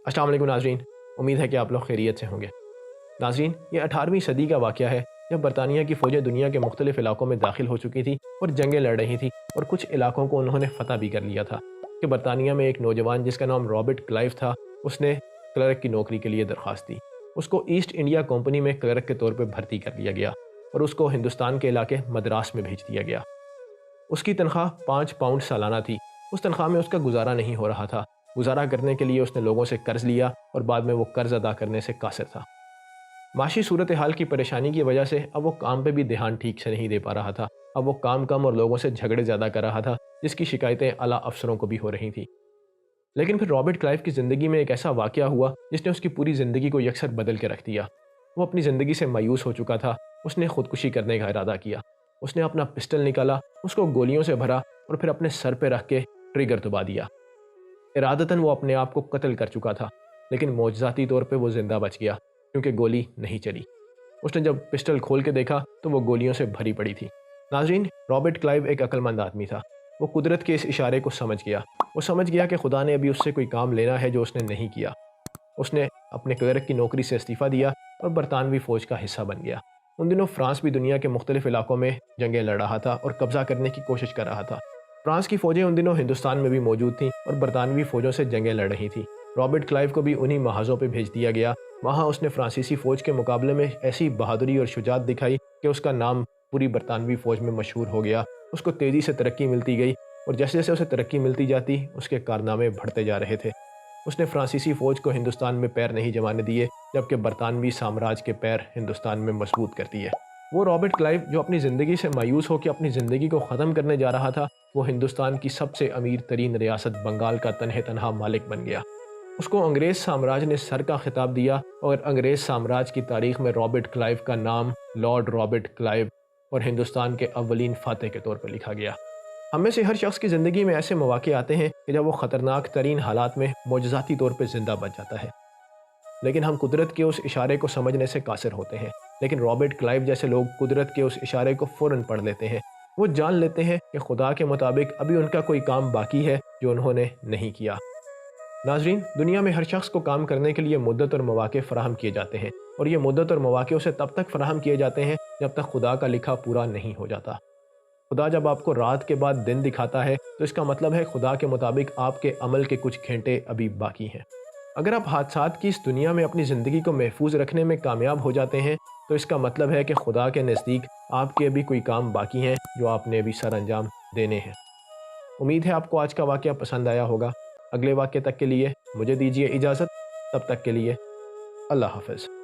अस्सलाम वालेकुम नाज़रीन, उम्मीद है कि आप लोग खैरियत से होंगे। नाज़रीन, ये 18वीं सदी का वाक़या है जब बरतानिया की फ़ौजें दुनिया के मुख्तलिफ़ इलाकों में दाखिल हो चुकी थी और जंगें लड़ रही थी और कुछ इलाकों को उन्होंने फ़तह भी कर लिया था कि बरतानिया में एक नौजवान जिसका नाम रॉबर्ट क्लाइव था, उसने क्लर्क की नौकरी के लिए दरख्वास्त दी। उसको ईस्ट इंडिया कंपनी में क्लर्क के तौर पर भर्ती कर लिया गया और उसको हिंदुस्तान के इलाके मद्रास में भेज दिया गया। उसकी तनख्वाह 5 पाउंड सालाना थी। उस तनख्वाह में उसका गुजारा नहीं हो रहा था। गुजारा करने के लिए उसने लोगों से कर्ज लिया और बाद में वो कर्ज अदा करने से कासिर था। माशी सूरत हाल की परेशानी की वजह से अब वो काम पे भी ध्यान ठीक से नहीं दे पा रहा था। अब वो काम कम और लोगों से झगड़े ज़्यादा कर रहा था, जिसकी शिकायतें आला अफसरों को भी हो रही थी। लेकिन फिर रॉबर्ट क्लाइव की ज़िंदगी में एक ऐसा वाक़या हुआ जिसने उसकी पूरी ज़िंदगी को यकसर बदल के रख दिया। वो अपनी ज़िंदगी से मायूस हो चुका था। उसने खुदकुशी करने का इरादा किया। उसने अपना पिस्टल निकाला, उसको गोलियों से भरा और फिर अपने सर पे रख के ट्रिगर दबा दिया। इरादतन वो अपने आप को कत्ल कर चुका था, लेकिन मौजज़ाती तौर पे वो ज़िंदा बच गया क्योंकि गोली नहीं चली। उसने जब पिस्टल खोल के देखा तो वो गोलियों से भरी पड़ी थी। नाज़रीन, रॉबर्ट क्लाइव एक अक्लमंद आदमी था। वो कुदरत के इस इशारे को समझ गया। वो समझ गया कि खुदा ने अभी उससे कोई काम लेना है जो उसने नहीं किया। उसने अपने क्लर्क की नौकरी से इस्तीफ़ा दिया और बरतानवी फ़ौज का हिस्सा बन गया। उन दिनों फ्रांस भी दुनिया के मुख्तलिफ़ इलाकों में जंगें लड़ रहा था और कब्ज़ा करने की कोशिश कर रहा था। फ्रांस की फ़ौजें उन दिनों हिंदुस्तान में भी मौजूद थीं और बरतानवी फ़ौजों से जंगें लड़ रही थीं। रॉबर्ट क्लाइव को भी उन्हीं महाज़ों पे भेज दिया गया। वहाँ उसने फ्रांसीसी फ़ौज के मुकाबले में ऐसी बहादुरी और शुजात दिखाई कि उसका नाम पूरी बरतानवी फ़ौज में मशहूर हो गया। उसको तेज़ी से तरक्की मिलती गई और जैसे जैसे उसे तरक्की मिलती जाती, उसके कारनामे बढ़ते जा रहे थे। उसने फ्रांसीसी फ़ौज को हिंदुस्तान में पैर नहीं जमाने दिए, जबकि बरतानवी साम्राज्य के पैर हिंदुस्तान में मजबूत कर दिए। वो रॉबर्ट क्लाइव जो अपनी ज़िंदगी से मायूस होकर अपनी ज़िंदगी को ख़त्म करने जा रहा था, वो हिंदुस्तान की सबसे अमीर तरीन रियासत बंगाल का तन्हे तनहा मालिक बन गया। उसको अंग्रेज़ साम्राज्य ने सर का खिताब दिया और अंग्रेज़ साम्राज्य की तारीख में रॉबर्ट क्लाइव का नाम लॉर्ड रॉबर्ट क्लाइव और हिंदुस्तान के अव्वलीन फ़ातह के तौर पर लिखा गया। हम में से हर शख्स की ज़िंदगी में ऐसे मौक़े आते हैं कि जब वो ख़तरनाक तरीन हालात में मौजज़ाती तौर पर ज़िंदा बच जाता है, लेकिन हम कुदरत के उस इशारे को समझने से कासिर होते हैं। लेकिन रॉबर्ट क्लाइव जैसे लोग कुदरत के उस इशारे को फ़ौरन पढ़ लेते हैं। वो जान लेते हैं कि खुदा के मुताबिक अभी उनका कोई काम बाकी है जो उन्होंने नहीं किया। नाज़रीन, दुनिया में हर शख्स को काम करने के लिए मुद्दत और मौक़े फ़राहम किए जाते हैं और ये मुद्दत और मौक़े उसे तब तक फ़राहम किए जाते हैं जब तक खुदा का लिखा पूरा नहीं हो जाता। खुदा जब आपको रात के बाद दिन दिखाता है तो इसका मतलब है खुदा के मुताबिक आपके अमल के कुछ घंटे अभी बाकी हैं। अगर आप हादसात की इस दुनिया में अपनी ज़िंदगी को महफूज रखने में कामयाब हो जाते हैं तो इसका मतलब है कि खुदा के नज़दीक आपके अभी कोई काम बाकी हैं जो आपने अभी सर अंजाम देने हैं। उम्मीद है आपको आज का वाक़या पसंद आया होगा। अगले वाक़ये तक के लिए मुझे दीजिए इजाज़त। तब तक के लिए अल्लाह हाफ़िज़।